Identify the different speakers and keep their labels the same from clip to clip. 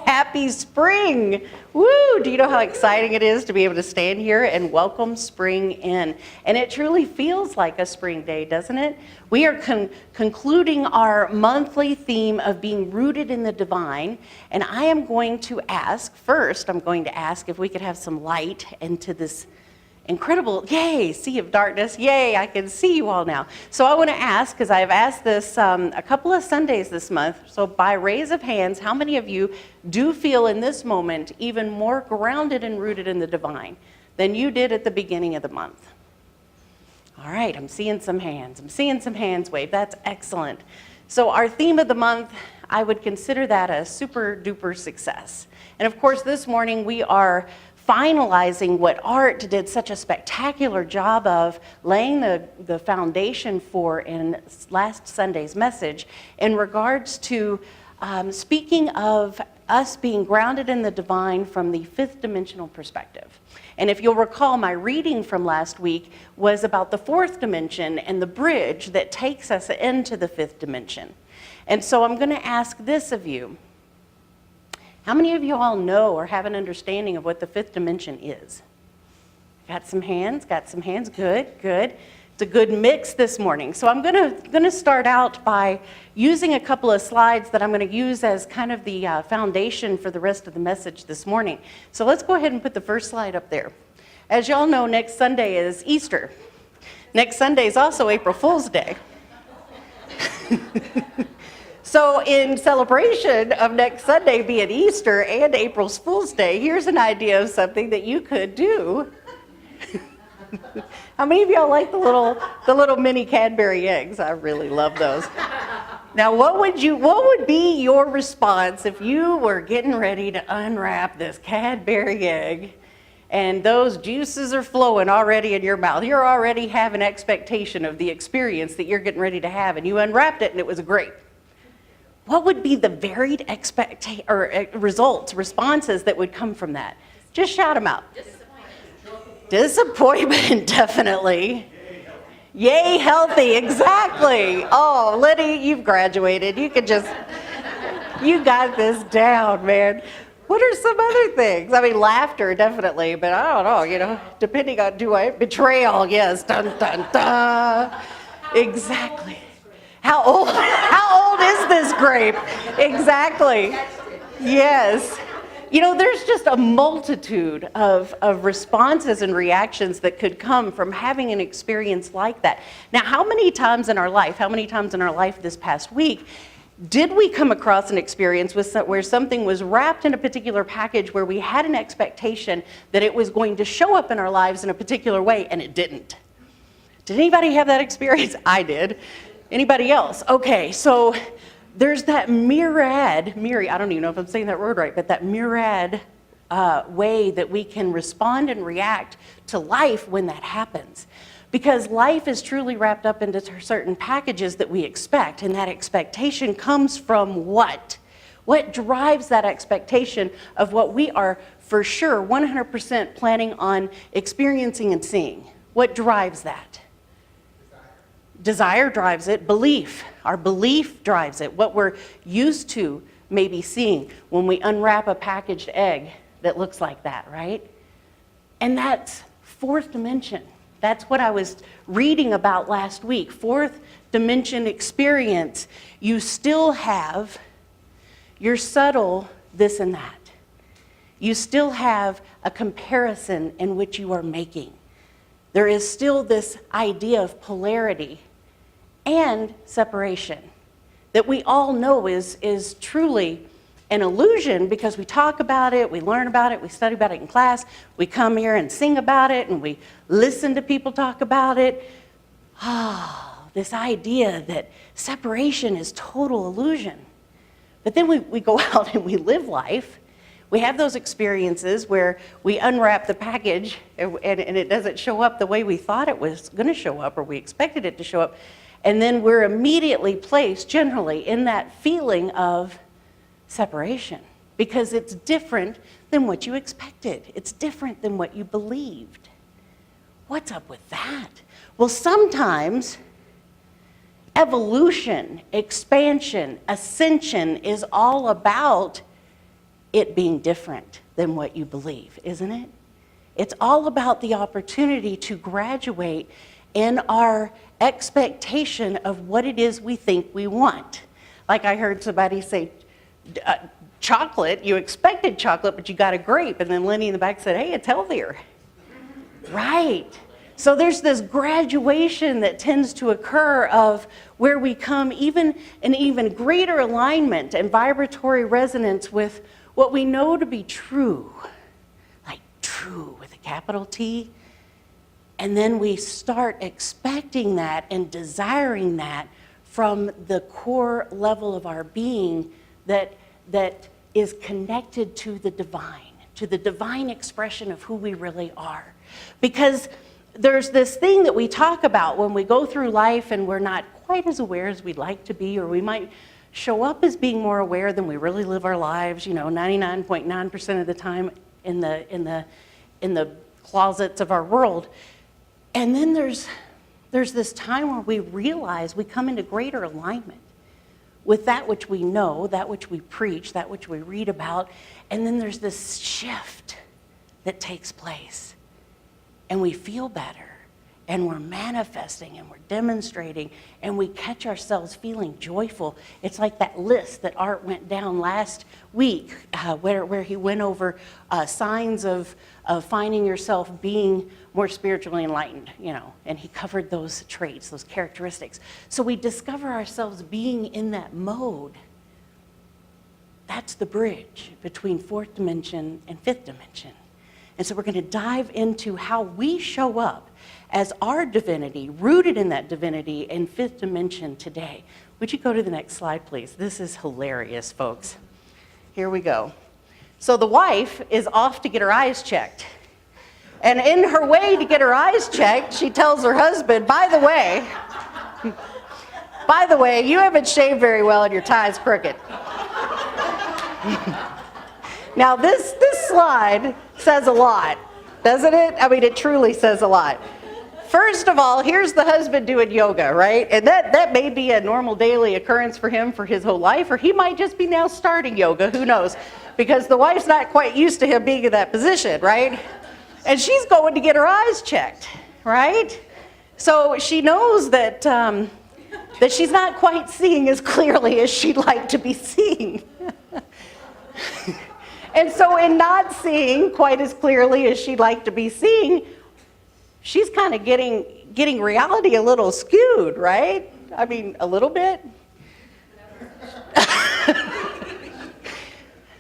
Speaker 1: happy spring. Woo! Do you know how exciting it is to be able to stand here and welcome spring in? And it truly feels like a spring day, doesn't it? We are concluding our monthly theme of being rooted in the divine. And I am going to ask, first, I'm going to ask if we could have some light into this incredible, yay, sea of darkness. Yay, I can see you all now. So I want to ask, because I've asked this a couple of Sundays this month, so by raise of hands, how many of you do feel in this moment even more grounded and rooted in the divine than you did at the beginning of the month? All right, I'm seeing some hands. I'm seeing some hands wave. That's excellent. So our theme of the month, I would consider that a super duper success. And of course, this morning we are finalizing what Art did such a spectacular job of laying the foundation for in last Sunday's message in regards to speaking of us being grounded in the divine from the fifth dimensional perspective. And if you'll recall, my reading from last week was about the fourth dimension and the bridge that takes us into the fifth dimension. And so I'm going to ask this of you. How many of you all know or have an understanding of what the fifth dimension is? Got some hands, good, good. It's a good mix this morning. So I'm gonna start out by using a couple of slides that I'm gonna use as kind of the foundation for the rest of the message this morning. So let's go ahead and put the first slide up there. As y'all know, next Sunday is Easter. Next Sunday is also April Fool's Day. So in celebration of next Sunday being Easter and April Fool's Day, here's an idea of something that you could do. How many of y'all like the little mini Cadbury eggs? I really love those. Now, what would be your response if you were getting ready to unwrap this Cadbury egg and those juices are flowing already in your mouth? You're already having expectation of the experience that you're getting ready to have, and you unwrapped it and it was a grape. What would be the varied responses that would come from that? Just shout them out. Disappointment, definitely. Yay, healthy, exactly. Oh, Liddy, you've graduated. You got this down, man. What are some other things? I mean, laughter, definitely, but I don't know, depending on betrayal, yes, dun, dun, dun. Exactly. How old is this grape? Exactly. Yes. There's just a multitude of responses and reactions that could come from having an experience like that. Now, how many times in our life this past week, did we come across an experience where something was wrapped in a particular package where we had an expectation that it was going to show up in our lives in a particular way, and it didn't? Did anybody have that experience? I did. Anybody else? Okay, so there's that myriad, I don't even know if I'm saying that word right, but that myriad way that we can respond and react to life when that happens. Because life is truly wrapped up into certain packages that we expect, and that expectation comes from what? What drives that expectation of what we are for sure 100% planning on experiencing and seeing? What drives that? Desire drives it. Belief. Our belief drives it. What we're used to maybe seeing when we unwrap a packaged egg that looks like that, right? And that's fourth dimension. That's what I was reading about last week. Fourth dimension experience. You still have your subtle this and that. You still have a comparison in which you are making. There is still this idea of polarity and separation that we all know is truly an illusion, because we talk about it, we learn about it, we study about it in class, we come here and sing about it, and we listen to people talk about it. This idea that separation is total illusion. But then we go out and we live life. We have those experiences where we unwrap the package and it doesn't show up the way we thought it was going to show up, or we expected it to show up. And then we're immediately placed generally in that feeling of separation, because it's different than what you expected. It's different than what you believed. What's up with that? Well, sometimes evolution, expansion, ascension is all about it being different than what you believe, isn't it? It's all about the opportunity to graduate in our expectation of what it is we think we want. Like I heard somebody say, chocolate, you expected chocolate, but you got a grape. And then Lenny in the back said, hey, it's healthier. Right. So there's this graduation that tends to occur of where we come even in even greater alignment and vibratory resonance with what we know to be true, like true with a capital T. And then we start expecting that and desiring that from the core level of our being that is connected to the divine expression of who we really are. Because there's this thing that we talk about when we go through life and we're not quite as aware as we'd like to be, or we might show up as being more aware than we really live our lives, 99.9% of the time in the closets of our world. And then there's this time where we realize we come into greater alignment with that which we know, that which we preach, that which we read about, and then there's this shift that takes place. And we feel better, and we're manifesting, and we're demonstrating, and we catch ourselves feeling joyful. It's like that list that Art went down last week, where he went over signs of finding yourself being more spiritually enlightened, and he covered those traits, those characteristics. So we discover ourselves being in that mode. That's the bridge between fourth dimension and fifth dimension. And so we're going to dive into how we show up as our divinity, rooted in that divinity in fifth dimension today. Would you go to the next slide, please? This is hilarious, folks. Here we go. So the wife is off to get her eyes checked. And in her way to get her eyes checked, she tells her husband, by the way, you haven't shaved very well and your tie's crooked. Now this slide says a lot, doesn't it? I mean, it truly says a lot. First of all, here's the husband doing yoga, right? And that may be a normal daily occurrence for him for his whole life, or he might just be now starting yoga, who knows? Because the wife's not quite used to him being in that position, right? And she's going to get her eyes checked, right? So she knows that she's not quite seeing as clearly as she'd like to be seeing. And so in not seeing quite as clearly as she'd like to be seeing, she's kind of getting reality a little skewed, right? I mean, a little bit.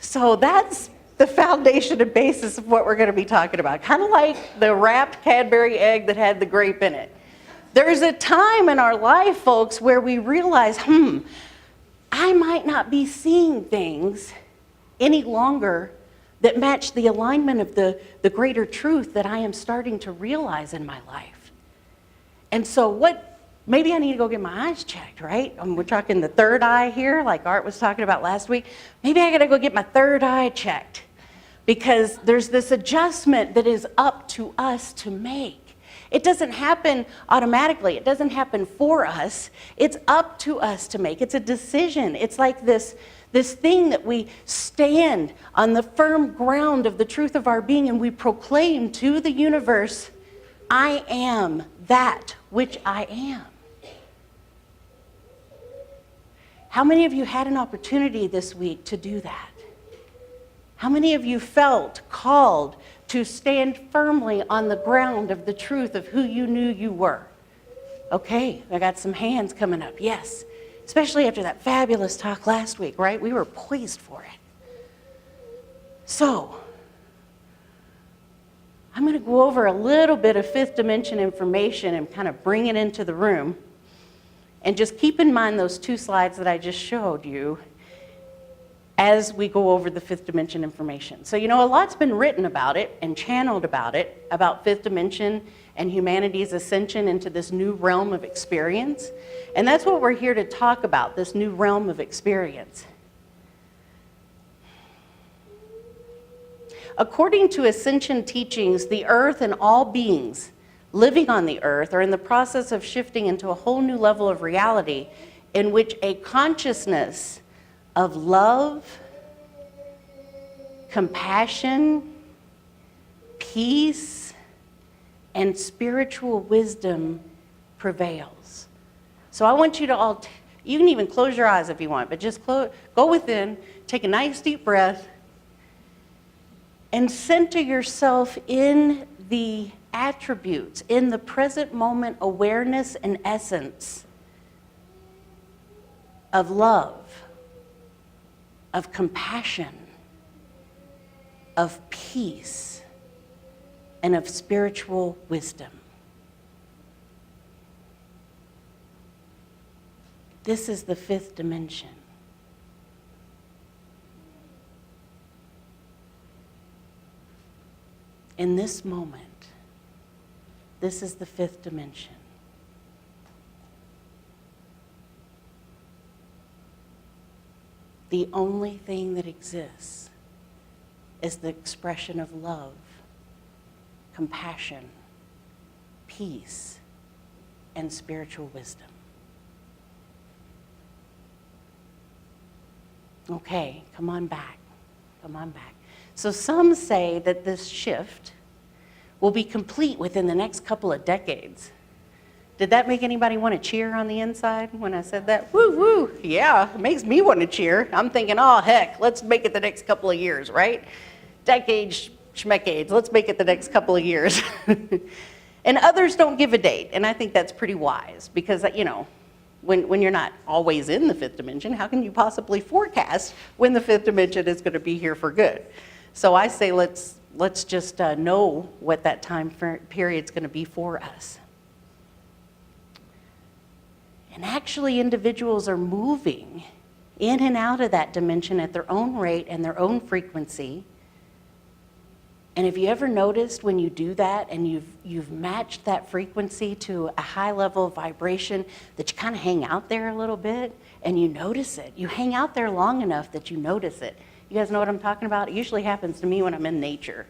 Speaker 1: So that's the foundation and basis of what we're going to be talking about. Kind of like the wrapped Cadbury egg that had the grape in it. There's a time in our life, folks, where we realize, I might not be seeing things any longer that match the alignment of the greater truth that I am starting to realize in my life. And so maybe I need to go get my eyes checked, right? We're talking the third eye here, like Art was talking about last week. Maybe I gotta go get my third eye checked, because there's this adjustment that is up to us to make. It doesn't happen automatically. It doesn't happen for us. It's up to us to make. It's a decision. It's like this thing that we stand on the firm ground of the truth of our being, and we proclaim to the universe, I am that which I am. How many of you had an opportunity this week to do that? How many of you felt called to stand firmly on the ground of the truth of who you knew you were? Okay, I got some hands coming up, yes. Especially after that fabulous talk last week, right? We were poised for it. So, I'm going to go over a little bit of fifth dimension information and kind of bring it into the room. And just keep in mind those two slides that I just showed you as we go over the fifth dimension information. So, a lot's been written about it and channeled about it, about fifth dimension and humanity's ascension into this new realm of experience. And that's what we're here to talk about, this new realm of experience. According to ascension teachings, the earth and all beings living on the earth are in the process of shifting into a whole new level of reality in which a consciousness of love, compassion, peace, and spiritual wisdom prevails. So I want you to all, you can even close your eyes if you want, but just go within, take a nice deep breath, and center yourself in the attributes, in the present moment awareness and essence of love, of compassion, of peace, and of spiritual wisdom. This is the fifth dimension. In this moment, this is the fifth dimension. The only thing that exists is the expression of love, compassion, peace, and spiritual wisdom. Okay, come on back. Come on back. So some say that this shift will be complete within the next couple of decades. Did that make anybody want to cheer on the inside when I said that? Woo, woo, yeah, it makes me want to cheer. I'm thinking, oh, heck, let's make it the next couple of years, right? Decades, schmecades, let's make it the next couple of years. And others don't give a date, and I think that's pretty wise because, you know, when you're not always in the fifth dimension, how can you possibly forecast when the fifth dimension is going to be here for good? So I say let's just know what that time period's going to be for us. And actually, individuals are moving in and out of that dimension at their own rate and their own frequency. And have you ever noticed when you do that and you've matched that frequency to a high level of vibration that you kind of hang out there a little bit and you notice it? You hang out there long enough that you notice it. You guys know what I'm talking about? It usually happens to me when I'm in nature.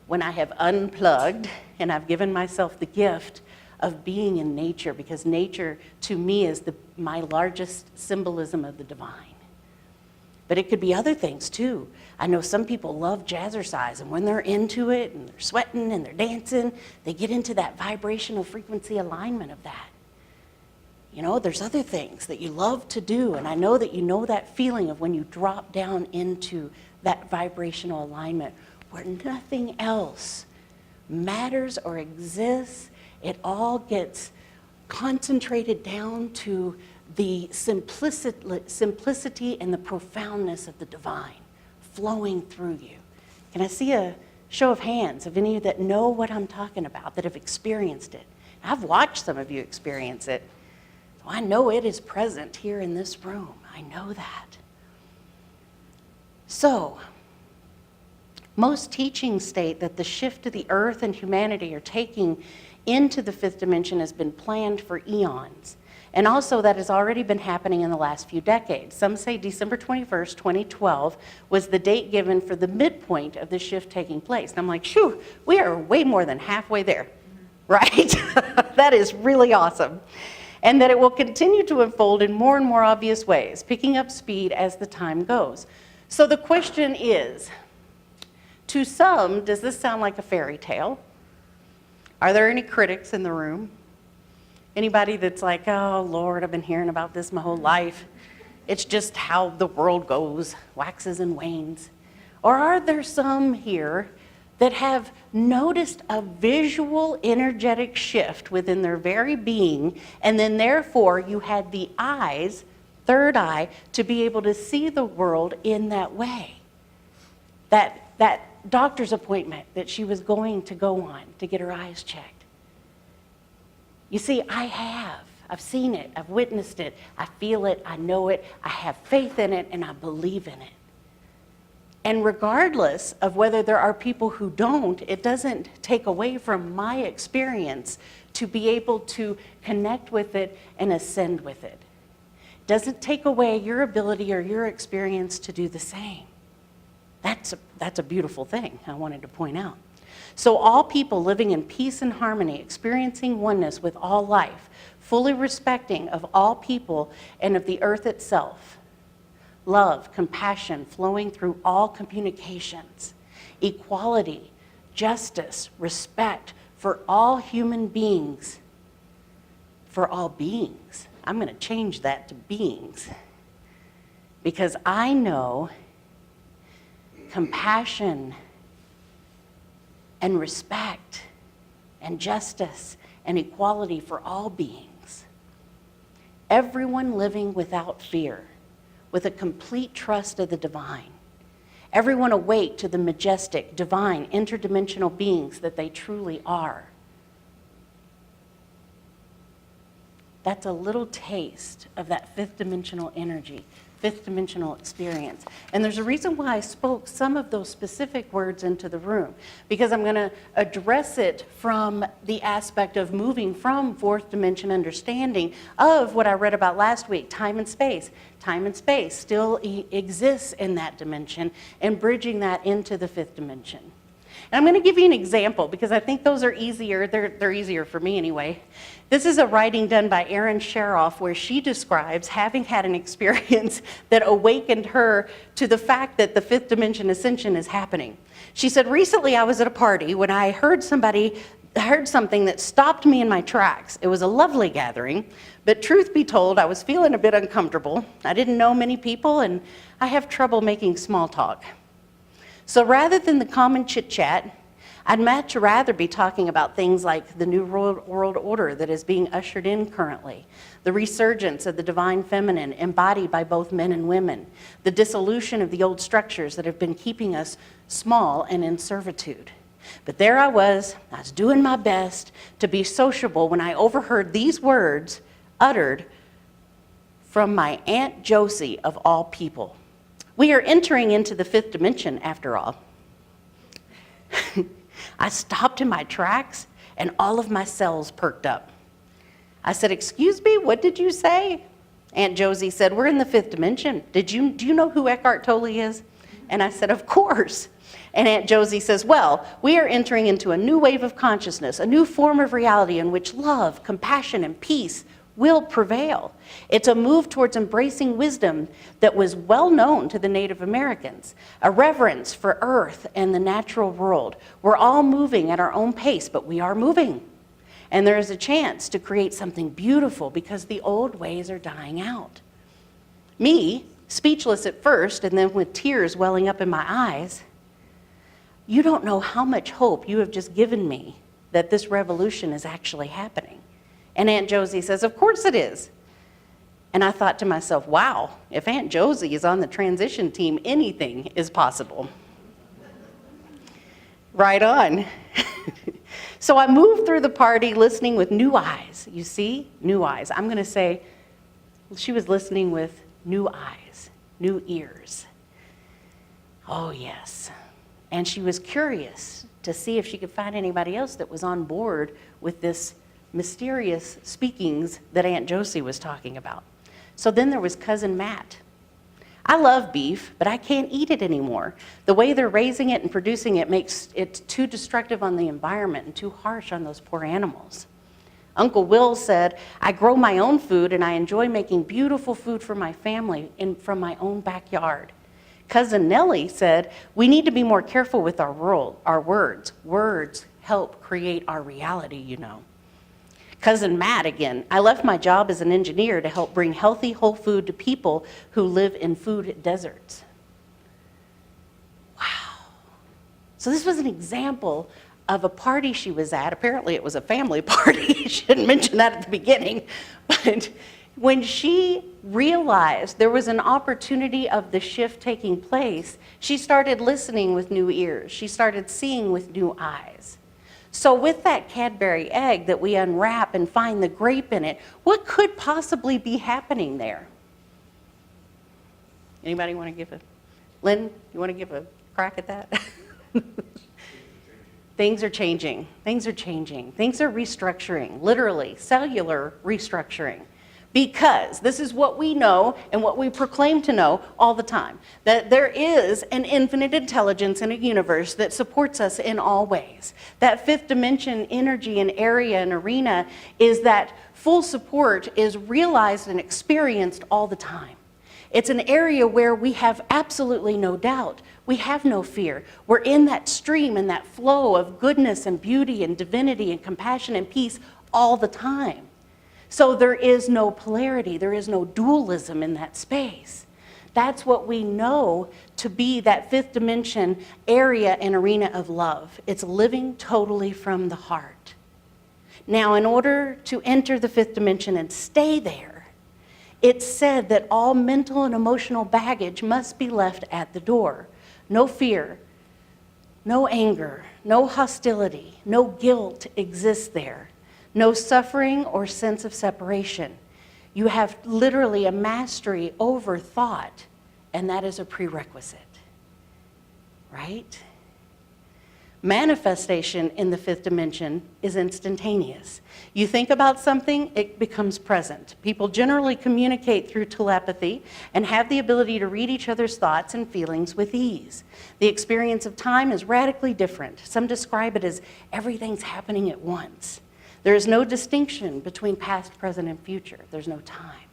Speaker 1: When I have unplugged and I've given myself the gift of being in nature, because nature to me is my largest symbolism of the divine. But it could be other things too. I know some people love jazzercise, and when they're into it and they're sweating and they're dancing, they get into that vibrational frequency alignment of that. You know, there's other things that you love to do, and I know that you know that feeling of when you drop down into that vibrational alignment where nothing else matters or exists. It all gets concentrated down to the simplicity and the profoundness of the divine flowing through you. Can I see a show of hands of any of you that know what I'm talking about, that have experienced it? I've watched some of you experience it. So I know it is present here in this room. I know that. So, most teachings state that the shift to the earth and humanity are taking into the fifth dimension has been planned for eons. And also that has already been happening in the last few decades. Some say December 21st, 2012 was the date given for the midpoint of the shift taking place. And I'm like, shoo, we are way more than halfway there, right? That is really awesome. And that it will continue to unfold in more and more obvious ways, picking up speed as the time goes. So the question is, to some, does this sound like a fairy tale? Are there any critics in the room? Anybody that's like, oh, Lord, I've been hearing about this my whole life. It's just how the world goes, waxes and wanes. Or are there some here that have noticed a visual, energetic shift within their very being, and then therefore you had the eyes, third eye, to be able to see the world in that way? That doctor's appointment that she was going to go on to get her eyes checked. You see, I've seen it, I've witnessed it, I feel it, I know it, I have faith in it, and I believe in it. And regardless of whether there are people who don't, it doesn't take away from my experience to be able to connect with it and ascend with it. It doesn't take away your ability or your experience to do the same. That's a beautiful thing I wanted to point out. So all people living in peace and harmony, experiencing oneness with all life, fully respecting of all people and of the earth itself, love, compassion flowing through all communications, equality, justice, respect for all human beings, for all beings. I'm going to change that to beings, because I know compassion and respect and justice and equality for all beings. Everyone living without fear, with a complete trust of the divine. Everyone awake to the majestic, divine, interdimensional beings that they truly are. That's a little taste of that fifth dimensional energy, fifth dimensional experience. And there's a reason why I spoke some of those specific words into the room, because I'm going to address it from the aspect of moving from fourth dimension understanding of what I read about last week, time and space. Time and space still exists in that dimension, and bridging that into the fifth dimension. And I'm going to give you an example, because I think those are easier. They're easier for me anyway. This is a writing done by Erin Sharoff, where she describes having had an experience that awakened her to the fact that the fifth dimension ascension is happening. She said, recently I was at a party when I heard something that stopped me in my tracks. It was a lovely gathering, but truth be told, I was feeling a bit uncomfortable. I didn't know many people, and I have trouble making small talk. So rather than the common chit-chat, I'd much rather be talking about things like the new world order that is being ushered in currently, the resurgence of the divine feminine embodied by both men and women, the dissolution of the old structures that have been keeping us small and in servitude. But there I was doing my best to be sociable when I overheard these words uttered from my Aunt Josie of all people. We are entering into the fifth dimension after all. I stopped in my tracks and all of my cells perked up. I said, excuse me, what did you say? Aunt Josie said, we're in the fifth dimension. Do you know who Eckhart Tolle is? And I said, of course. And Aunt Josie says, well, we are entering into a new wave of consciousness, a new form of reality in which love, compassion, and peace will prevail. It's a move towards embracing wisdom that was well known to the Native Americans, a reverence for earth and the natural world. We're all moving at our own pace, but we are moving. And there is a chance to create something beautiful because the old ways are dying out. Me, speechless at first and then with tears welling up in my eyes, you don't know how much hope you have just given me that this revolution is actually happening. And Aunt Josie says, of course it is. And I thought to myself, wow, if Aunt Josie is on the transition team, anything is possible. Right on. So I moved through the party listening with new eyes. You see, new eyes. I'm going to say she was listening with new eyes, new ears. Oh, yes. And she was curious to see if she could find anybody else that was on board with this mysterious speakings that Aunt Josie was talking about. So then there was Cousin Matt. I love beef, but I can't eat it anymore. The way they're raising it and producing it makes it too destructive on the environment and too harsh on those poor animals. Uncle Will said, I grow my own food and I enjoy making beautiful food for my family from my own backyard. Cousin Nellie said, we need to be more careful with our words. Words help create our reality, you know. Cousin Matt again, I left my job as an engineer to help bring healthy, whole food to people who live in food deserts. Wow. So this was an example of a party she was at. Apparently it was a family party. She didn't mention that at the beginning. But when she realized there was an opportunity of the shift taking place, she started listening with new ears. She started seeing with new eyes. So with that Cadbury egg that we unwrap and find the grape in it, what could possibly be happening there? Anybody want to give a, Lynn, you want to give a crack at that? Things are changing. Things are changing. Things are restructuring, literally, cellular restructuring. Because this is what we know and what we proclaim to know all the time, that there is an infinite intelligence in a universe that supports us in all ways. That fifth dimension energy and area and arena is that full support is realized and experienced all the time. It's an area where we have absolutely no doubt. We have no fear. We're in that stream and that flow of goodness and beauty and divinity and compassion and peace all the time. So there is no polarity. There is no dualism in that space. That's what we know to be that fifth dimension area and arena of love. It's living totally from the heart. Now, in order to enter the fifth dimension and stay there, it's said that all mental and emotional baggage must be left at the door. No fear, no anger, no hostility, no guilt exists there. No suffering or sense of separation. You have literally a mastery over thought, and that is a prerequisite, right? Manifestation in the fifth dimension is instantaneous. You think about something, it becomes present. People generally communicate through telepathy and have the ability to read each other's thoughts and feelings with ease. The experience of time is radically different. Some describe it as everything's happening at once. There is no distinction between past, present, and future. There's no time.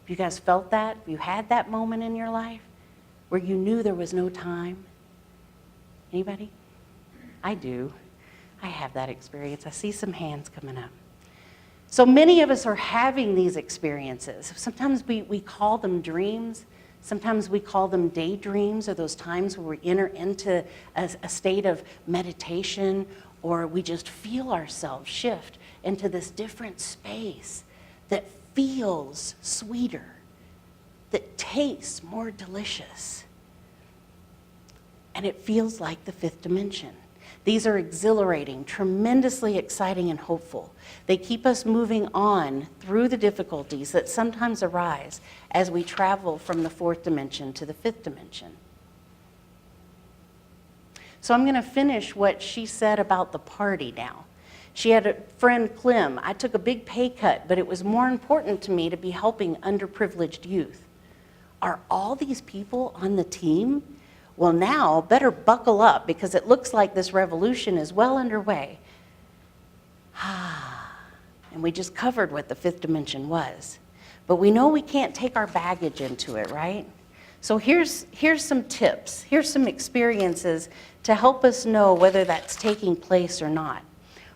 Speaker 1: Have you guys felt that? Have you had that moment in your life where you knew there was no time? Anybody? I do. I have that experience. I see some hands coming up. So many of us are having these experiences. Sometimes we call them dreams. Sometimes we call them daydreams, or those times where we enter into a state of meditation, or we just feel ourselves shift into this different space that feels sweeter, that tastes more delicious. And it feels like the fifth dimension. These are exhilarating, tremendously exciting, and hopeful. They keep us moving on through the difficulties that sometimes arise as we travel from the fourth dimension to the fifth dimension. So I'm going to finish what she said about the party now. She had a friend, Clem. I took a big pay cut, but it was more important to me to be helping underprivileged youth. Are all these people on the team? Well, now, better buckle up, because it looks like this revolution is well underway. And we just covered what the fifth dimension was. But we know we can't take our baggage into it, right? So here's some tips. Here's some experiences to help us know whether that's taking place or not.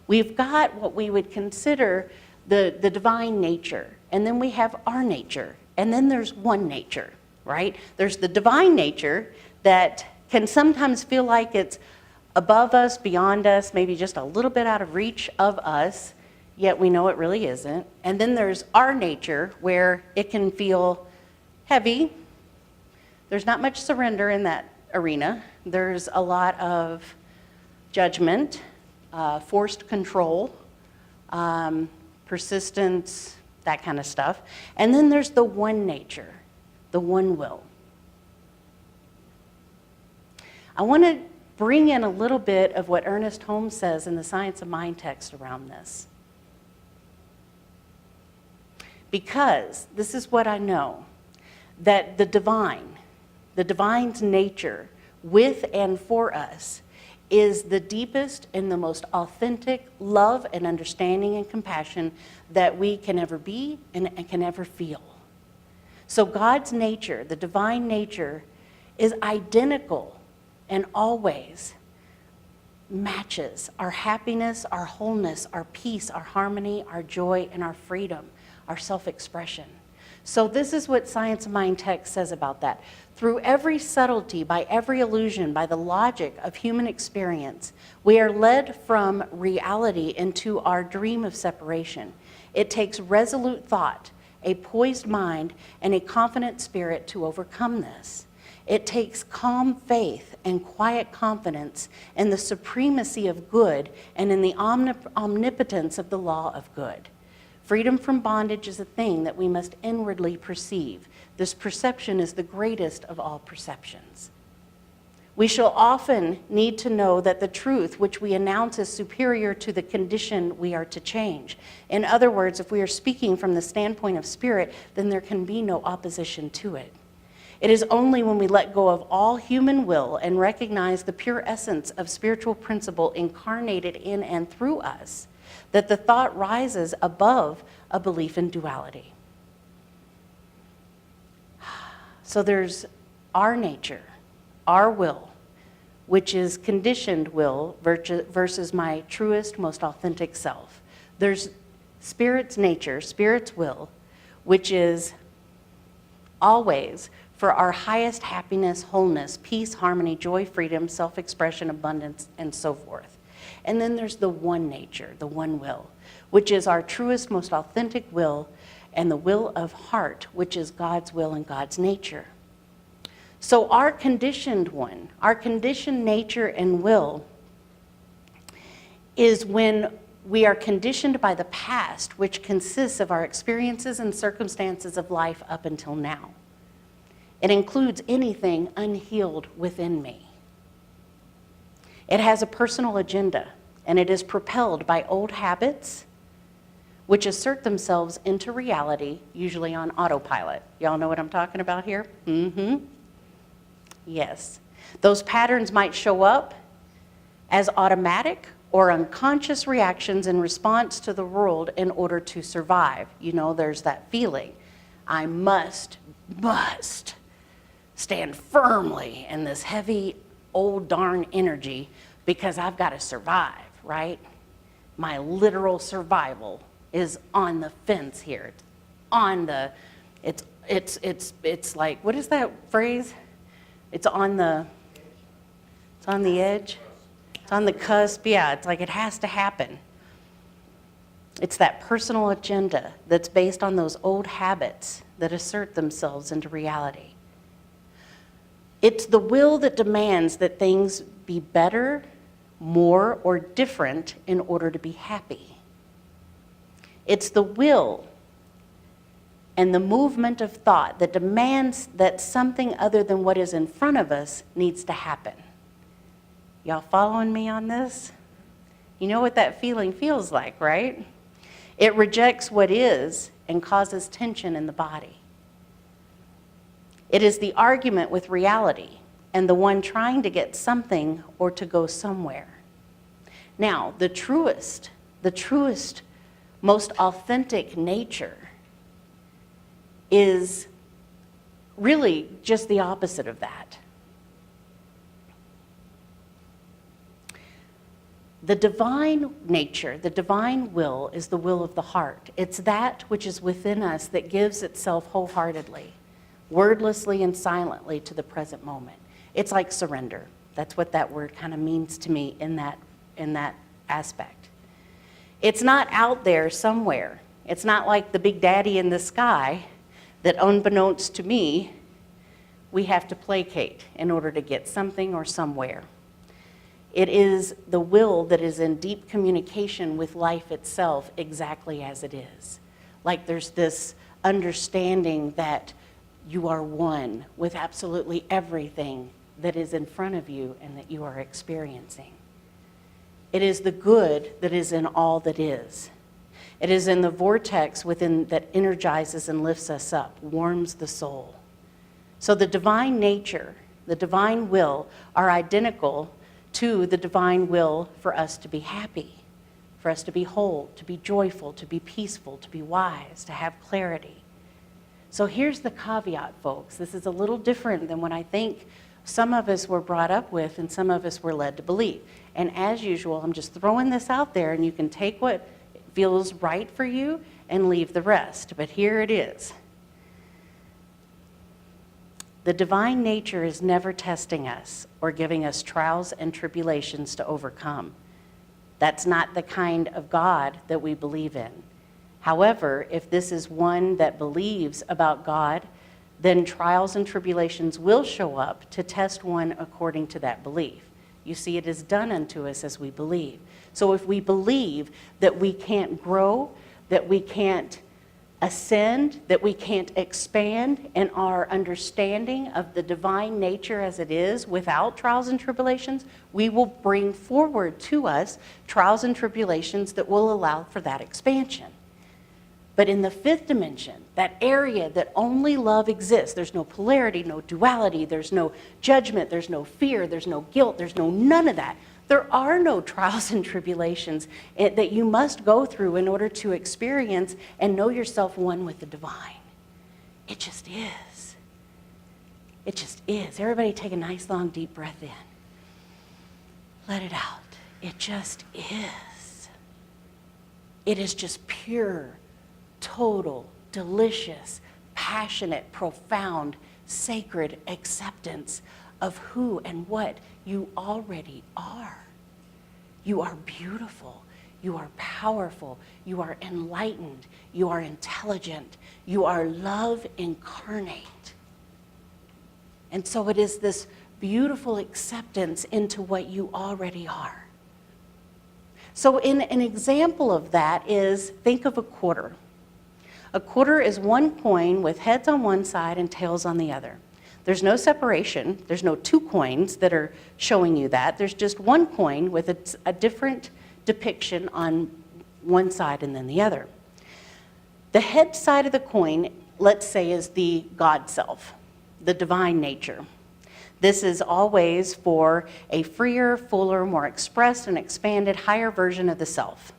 Speaker 1: We've got what we would consider the divine nature, and then we have our nature, and then there's one nature, right? There's the divine nature that can sometimes feel like it's above us, beyond us, maybe just a little bit out of reach of us, yet we know it really isn't. And then there's our nature, where it can feel heavy. There's not much surrender in that arena. There's a lot of judgment, forced control, persistence, that kind of stuff. And then there's the one nature, the one will. I want to bring in a little bit of what Ernest Holmes says in the Science of Mind text around this. Because this is what I know, that the divine's nature with and for us is the deepest and the most authentic love and understanding and compassion that we can ever be and can ever feel. So God's nature, the divine nature, is identical and always matches our happiness, our wholeness, our peace, our harmony, our joy, and our freedom, our self-expression. So this is what Science of Mind text says about that. Through every subtlety, by every illusion, by the logic of human experience, we are led from reality into our dream of separation. It takes resolute thought, a poised mind, and a confident spirit to overcome this. It takes calm faith and quiet confidence in the supremacy of good and in the omnipotence of the law of good. Freedom from bondage is a thing that we must inwardly perceive. This perception is the greatest of all perceptions. We shall often need to know that the truth which we announce is superior to the condition we are to change. In other words, if we are speaking from the standpoint of spirit, then there can be no opposition to it. It is only when we let go of all human will and recognize the pure essence of spiritual principle incarnated in and through us that the thought rises above a belief in duality. So there's our nature, our will, which is conditioned will versus my truest, most authentic self. There's Spirit's nature, Spirit's will, which is always for our highest happiness, wholeness, peace, harmony, joy, freedom, self-expression, abundance, and so forth. And then there's the one nature, the one will, which is our truest, most authentic will, and the will of heart, which is God's will and God's nature. So our conditioned one, our conditioned nature and will is when we are conditioned by the past, which consists of our experiences and circumstances of life up until now. It includes anything unhealed within me. It has a personal agenda, and it is propelled by old habits, which assert themselves into reality, usually on autopilot. Y'all know what I'm talking about here? Yes. Those patterns might show up as automatic or unconscious reactions in response to the world in order to survive. You know, there's that feeling. I must stand firmly in this heavy, old darn energy because I've got to survive, right? My literal survival is on the fence here. It's like, what is that phrase? It's on the edge. It's on the cusp. Yeah, it's like it has to happen. It's that personal agenda that's based on those old habits that assert themselves into reality. It's the will that demands that things be better, more, or different in order to be happy. It's the will and the movement of thought that demands that something other than what is in front of us needs to happen. Y'all following me on this? You know what that feeling feels like, right? It rejects what is and causes tension in the body. It is the argument with reality and the one trying to get something or to go somewhere. Now, the truest, most authentic nature is really just the opposite of that. The divine nature, the divine will, is the will of the heart. It's that which is within us that gives itself wholeheartedly, wordlessly and silently to the present moment. It's like surrender. That's what that word kind of means to me in that aspect. It's not out there somewhere. It's not like the big daddy in the sky that, unbeknownst to me, we have to placate in order to get something or somewhere. It is the will that is in deep communication with life itself exactly as it is. Like there's this understanding that you are one with absolutely everything that is in front of you and that you are experiencing. It is the good that is in all that is. It is in the vortex within that energizes and lifts us up, warms the soul. So the divine nature, the divine will are identical to the divine will for us to be happy, for us to be whole, to be joyful, to be peaceful, to be wise, to have clarity. So here's the caveat, folks. This is a little different than what I think some of us were brought up with and some of us were led to believe. And as usual, I'm just throwing this out there and you can take what feels right for you and leave the rest. But here it is. The divine nature is never testing us or giving us trials and tribulations to overcome. That's not the kind of God that we believe in. However, if this is one that believes about God, then trials and tribulations will show up to test one according to that belief. You see, it is done unto us as we believe. So if we believe that we can't grow, that we can't ascend, that we can't expand in our understanding of the divine nature as it is without trials and tribulations, we will bring forward to us trials and tribulations that will allow for that expansion. But in the fifth dimension, that area that only love exists, there's no polarity, no duality, there's no judgment, there's no fear, there's no guilt, there's no none of that. There are no trials and tribulations that you must go through in order to experience and know yourself one with the divine. It just is. It just is. Everybody take a nice long deep breath in. Let it out. It just is. It is just pure, total, delicious, passionate, profound, sacred acceptance of who and what you already are. You are beautiful. You are powerful. You are enlightened. You are intelligent. You are love incarnate. And so it is this beautiful acceptance into what you already are. So an example of that is, think of a quarter. A quarter is one coin with heads on one side and tails on the other. There's no separation. There's no two coins that are showing you that. There's just one coin with a different depiction on one side and then the other. The head side of the coin, let's say, is the God self, the divine nature. This is always for a freer, fuller, more expressed and expanded, higher version of the self.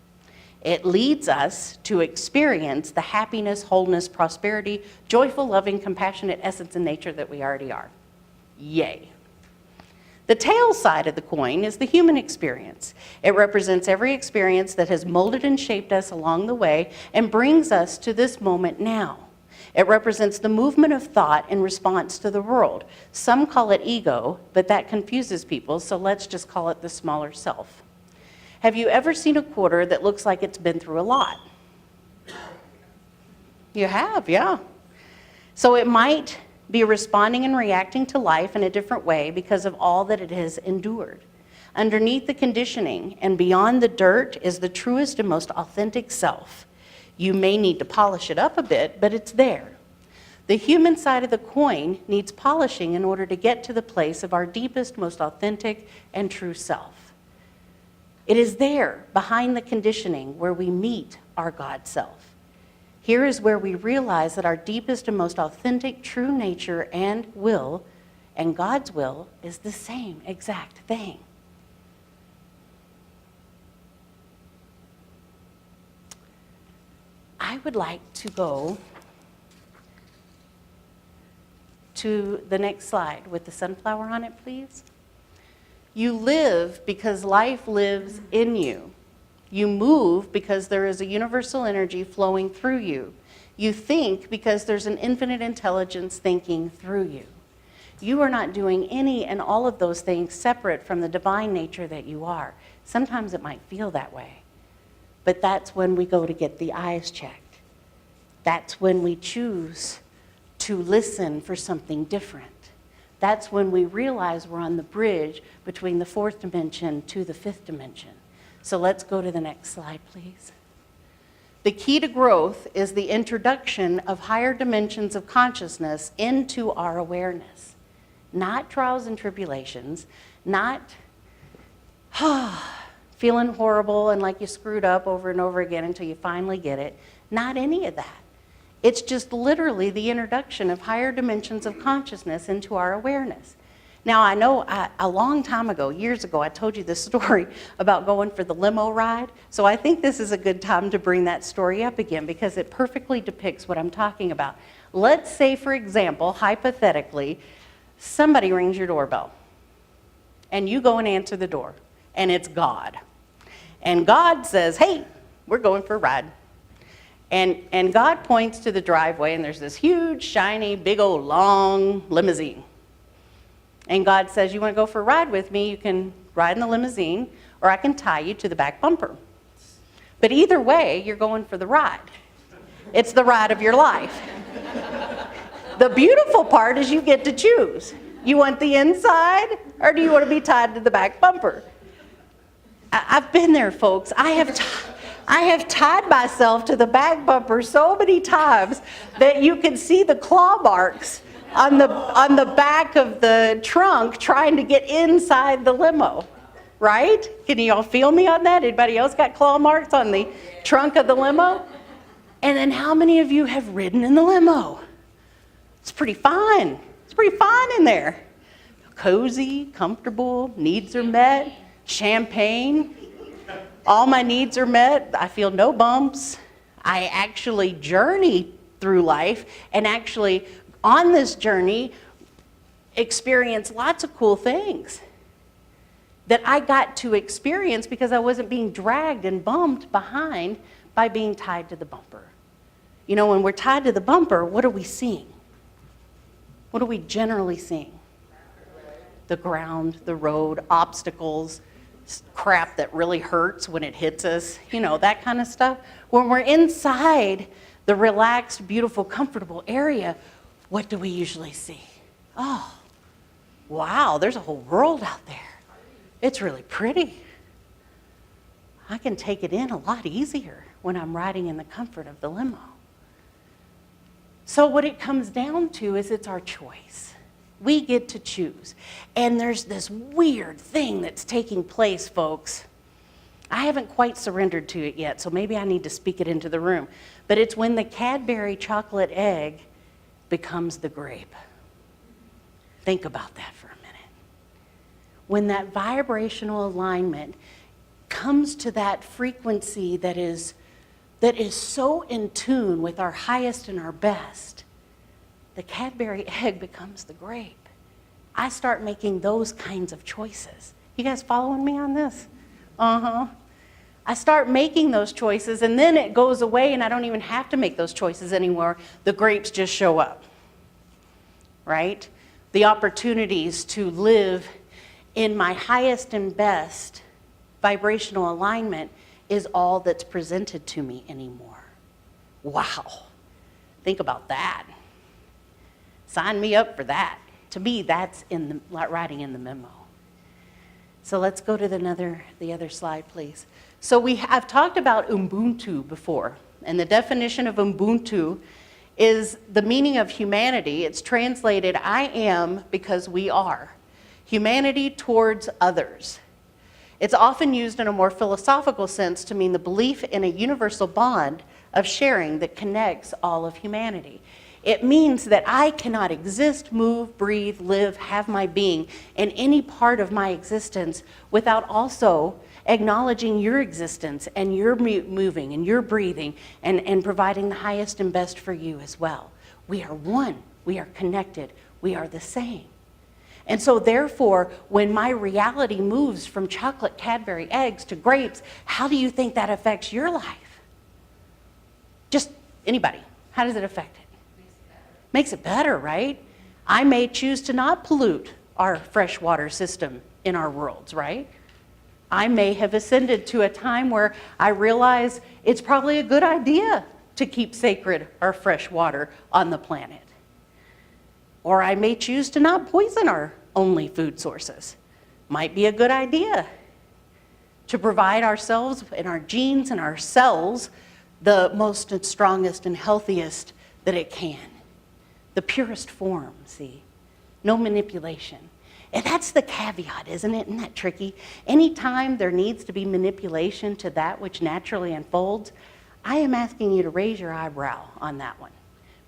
Speaker 1: It leads us to experience the happiness, wholeness, prosperity, joyful, loving, compassionate essence and nature that we already are. Yay. The tail side of the coin is the human experience. It represents every experience that has molded and shaped us along the way and brings us to this moment now. It represents the movement of thought in response to the world. Some call it ego, but that confuses people, so let's just call it the smaller self. Have you ever seen a quarter that looks like it's been through a lot? You have, yeah. So it might be responding and reacting to life in a different way because of all that it has endured. Underneath the conditioning and beyond the dirt is the truest and most authentic self. You may need to polish it up a bit, but it's there. The human side of the coin needs polishing in order to get to the place of our deepest, most authentic, and true self. It is there, behind the conditioning, where we meet our God self. Here is where we realize that our deepest and most authentic, true nature and will, and God's will, is the same exact thing. I would like to go to the next slide with the sunflower on it, please. You live because life lives in you. You move because there is a universal energy flowing through you. You think because there's an infinite intelligence thinking through you. You are not doing any and all of those things separate from the divine nature that you are. Sometimes it might feel that way, but that's when we go to get the eyes checked. That's when we choose to listen for something different. That's when we realize we're on the bridge between the fourth dimension to the fifth dimension. So let's go to the next slide, please. The key to growth is the introduction of higher dimensions of consciousness into our awareness. Not trials and tribulations, not feeling horrible and like you screwed up over and over again until you finally get it. Not any of that. It's just literally the introduction of higher dimensions of consciousness into our awareness. Now, I know a long time ago, years ago, I told you this story about going for the limo ride. So I think this is a good time to bring that story up again because it perfectly depicts what I'm talking about. Let's say, for example, hypothetically, somebody rings your doorbell and you go and answer the door and it's God. And God says, hey, we're going for a ride. And God points to the driveway and there's this huge, shiny, big old long limousine. And God says, you want to go for a ride with me? You can ride in the limousine, or I can tie you to the back bumper. But either way, you're going for the ride. It's the ride of your life. The beautiful part is you get to choose. You want the inside, or do you want to be tied to the back bumper? I've been there, folks. I have tied myself to the back bumper so many times that you can see the claw marks on the back of the trunk trying to get inside the limo, right? Can you all feel me on that? Anybody else got claw marks on the trunk of the limo? And then how many of you have ridden in the limo? It's pretty fun. It's pretty fun in there. Cozy, comfortable, needs are met, champagne. All my needs are met. I feel no bumps. I actually journey through life and actually on this journey, experience lots of cool things that I got to experience because I wasn't being dragged and bumped behind by being tied to the bumper. You know, when we're tied to the bumper, what are we seeing? What are we generally seeing? The ground, the road, obstacles, crap that really hurts when it hits us, you know, that kind of stuff. When we're inside the relaxed, beautiful, comfortable area, what do we usually see? Oh, wow, there's a whole world out there. It's really pretty. I can take it in a lot easier when I'm riding in the comfort of the limo. So what it comes down to is it's our choice. We get to choose. And there's this weird thing that's taking place, folks. I haven't quite surrendered to it yet, so maybe I need to speak it into the room. But it's when the Cadbury chocolate egg becomes the grape. Think about that for a minute. When that vibrational alignment comes to that frequency that is so in tune with our highest and our best, the Cadbury egg becomes the grape. I start making those kinds of choices. You guys following me on this? I start making those choices, and then it goes away, and I don't even have to make those choices anymore. The grapes just show up, right? The opportunities to live in my highest and best vibrational alignment is all that's presented to me anymore. Wow. Think about that. Sign me up for that. To me, that's writing in the memo. So let's go to the other slide, please. So I've talked about Ubuntu before, and the definition of Ubuntu is the meaning of humanity. It's translated, I am because we are. Humanity towards others. It's often used in a more philosophical sense to mean the belief in a universal bond of sharing that connects all of humanity. It means that I cannot exist, move, breathe, live, have my being in any part of my existence without also acknowledging your existence and your moving and your breathing and providing the highest and best for you as well. We are one. We are connected. We are the same. And so therefore, when my reality moves from chocolate Cadbury eggs to grapes, how do you think that affects your life? Just anybody. How does it affect it? Makes it better, right? I may choose to not pollute our freshwater system in our worlds, right? I may have ascended to a time where I realize it's probably a good idea to keep sacred our fresh water on the planet. Or I may choose to not poison our only food sources. Might be a good idea to provide ourselves and our genes and our cells the most and strongest and healthiest that it can. The purest form, see? No manipulation. And that's the caveat, isn't it? Isn't that tricky? Anytime there needs to be manipulation to that which naturally unfolds, I am asking you to raise your eyebrow on that one.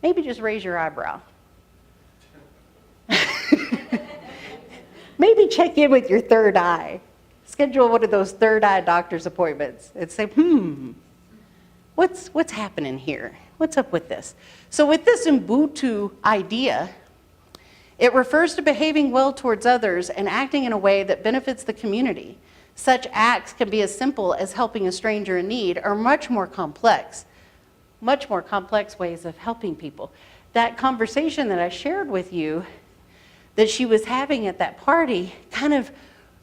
Speaker 1: Maybe just raise your eyebrow. Maybe check in with your third eye. Schedule one of those third eye doctor's appointments and say, what's happening here? What's up with this? So with this Ubuntu idea, it refers to behaving well towards others and acting in a way that benefits the community. Such acts can be as simple as helping a stranger in need or much more complex ways of helping people. That conversation that I shared with you that she was having at that party kind of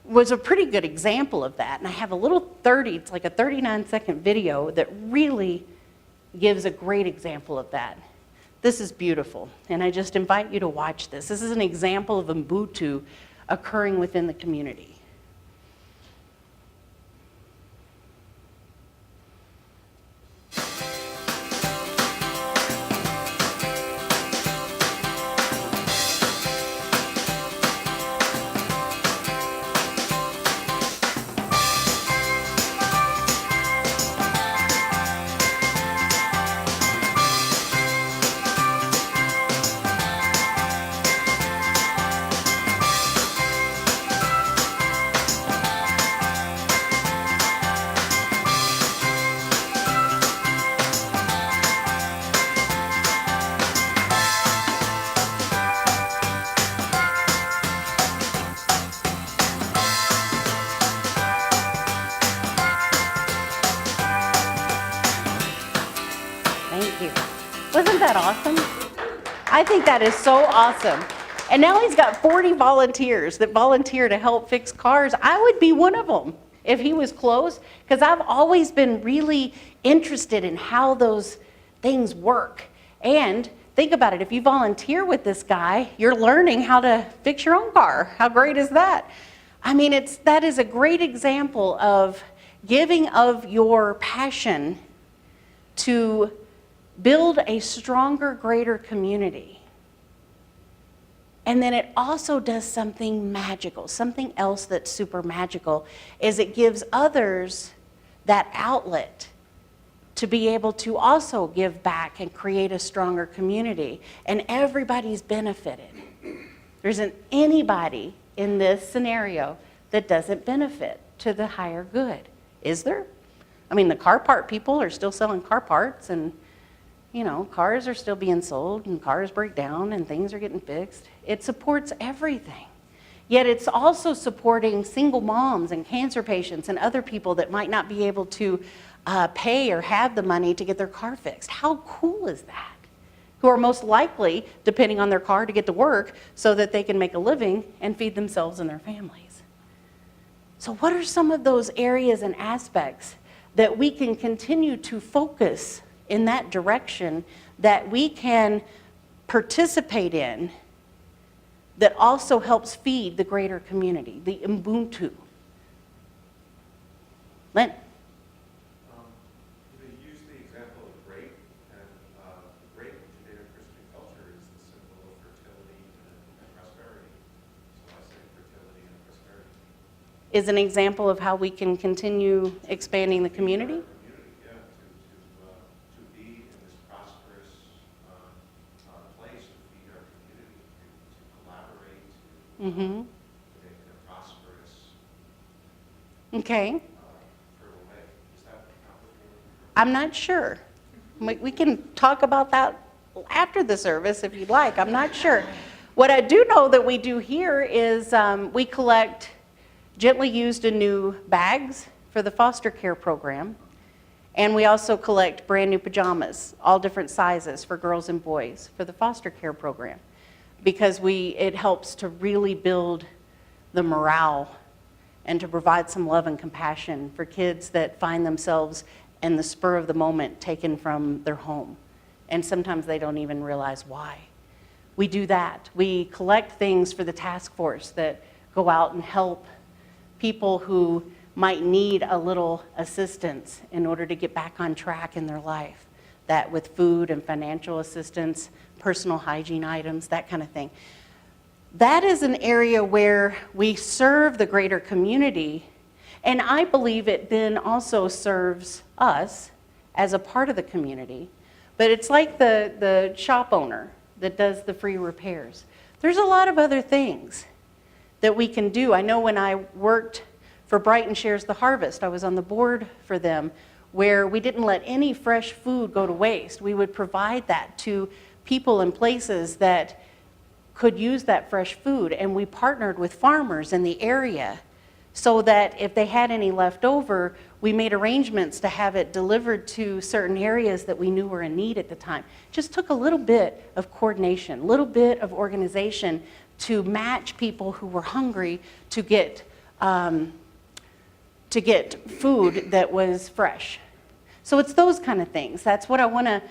Speaker 1: was a pretty good example of that. And I have a little it's like a 39-second video that really gives a great example of that. This is beautiful, and I just invite you to watch this. This is an example of Ubuntu occurring within the community. Thank you. Wasn't that awesome? I think that is so awesome. And now he's got 40 volunteers that volunteer to help fix cars. I would be one of them if he was close, because I've always been really interested in how those things work. And think about it, if you volunteer with this guy, you're learning how to fix your own car. How great is that? I mean, that is a great example of giving of your passion to build a stronger, greater community. And then it also does something magical. Something else that's super magical is it gives others that outlet to be able to also give back and create a stronger community. And everybody's benefited. There isn't anybody in this scenario that doesn't benefit to the higher good. Is there? I mean, the car part people are still selling car parts, and cars are still being sold, and cars break down, and things are getting fixed. It supports everything. Yet it's also supporting single moms and cancer patients and other people that might not be able to pay or have the money to get their car fixed. How cool is that? Who are most likely depending on their car to get to work so that they can make a living and feed themselves and their families. So what are some of those areas and aspects that we can continue to focus in that direction, that we can participate in, that also helps feed the greater community, the Ubuntu? Lynn?
Speaker 2: They use the example of grape, and the grape in Judeo-Christian culture is the symbol of fertility and prosperity. So I say fertility and prosperity.
Speaker 1: Is an example of how we can continue expanding the community? Mm-hmm. In a prosperous, okay.
Speaker 2: Fertile way. Is that complicated?
Speaker 1: I'm not sure. We can talk about that after the service if you'd like. I'm not sure. What I do know that we do here is we collect gently used and new bags for the foster care program. And we also collect brand new pajamas, all different sizes for girls and boys for the foster care program. Because it helps to really build the morale and to provide some love and compassion for kids that find themselves in the spur of the moment taken from their home. And sometimes they don't even realize why. We do that. We collect things for the task force that go out and help people who might need a little assistance in order to get back on track in their life. That with food and financial assistance, personal hygiene items, that kind of thing. That is an area where we serve the greater community, and I believe it then also serves us as a part of the community. But it's like the shop owner that does the free repairs. There's a lot of other things that we can do. I know when I worked for Brighton Shares the Harvest, I was on the board for them, where we didn't let any fresh food go to waste. We would provide that to people and places that could use that fresh food, and we partnered with farmers in the area so that if they had any left over, we made arrangements to have it delivered to certain areas that we knew were in need at the time. Just took a little bit of coordination, a little bit of organization to match people who were hungry to get food that was fresh. So it's those kind of things. That's what I want to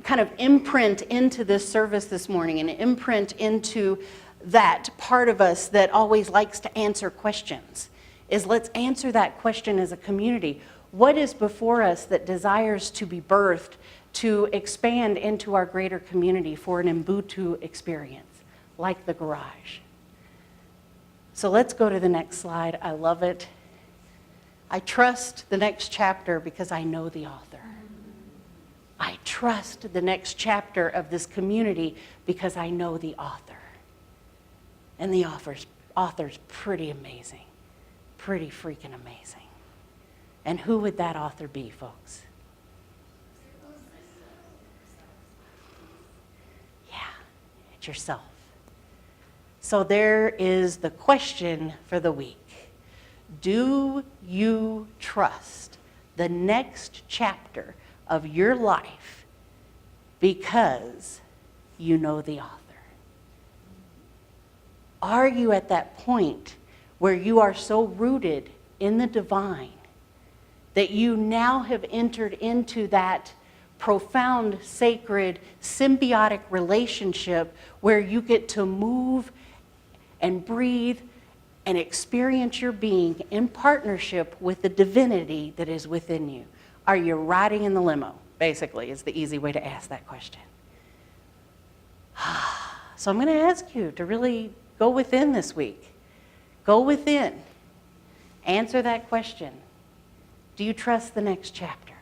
Speaker 1: kind of imprint into this service this morning, and imprint into that part of us that always likes to answer questions, is let's answer that question as a community. What is before us that desires to be birthed to expand into our greater community for an Ubuntu experience, like the garage? So let's go to the next slide. I love it. I trust the next chapter because I know the author. I trust the next chapter of this community because I know the author. And the author's pretty amazing. Pretty freaking amazing. And who would that author be, folks? Yeah, it's yourself. So there is the question for the week. Do you trust the next chapter of your life because you know the author? Are you at that point where you are so rooted in the divine that you now have entered into that profound, sacred, symbiotic relationship where you get to move and breathe and experience your being in partnership with the divinity that is within you? Are you riding in the limo? Basically, is the easy way to ask that question. So I'm going to ask you to really go within this week. Go within. Answer that question. Do you trust the next chapter?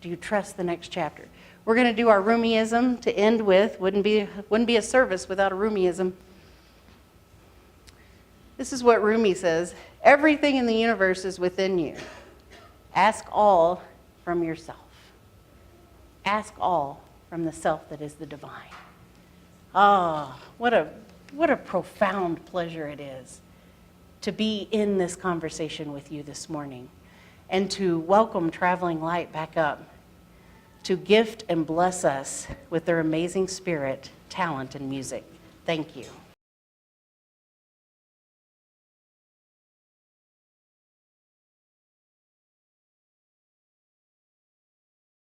Speaker 1: Do you trust the next chapter? We're going to do our Rumiism to end with. Wouldn't be a service without a Rumiism. This is what Rumi says. Everything in the universe is within you. Ask all from yourself. Ask all from the self that is the divine. Oh, what a profound pleasure it is to be in this conversation with you this morning and to welcome Traveling Light back up to gift and bless us with their amazing spirit, talent, and music. Thank you.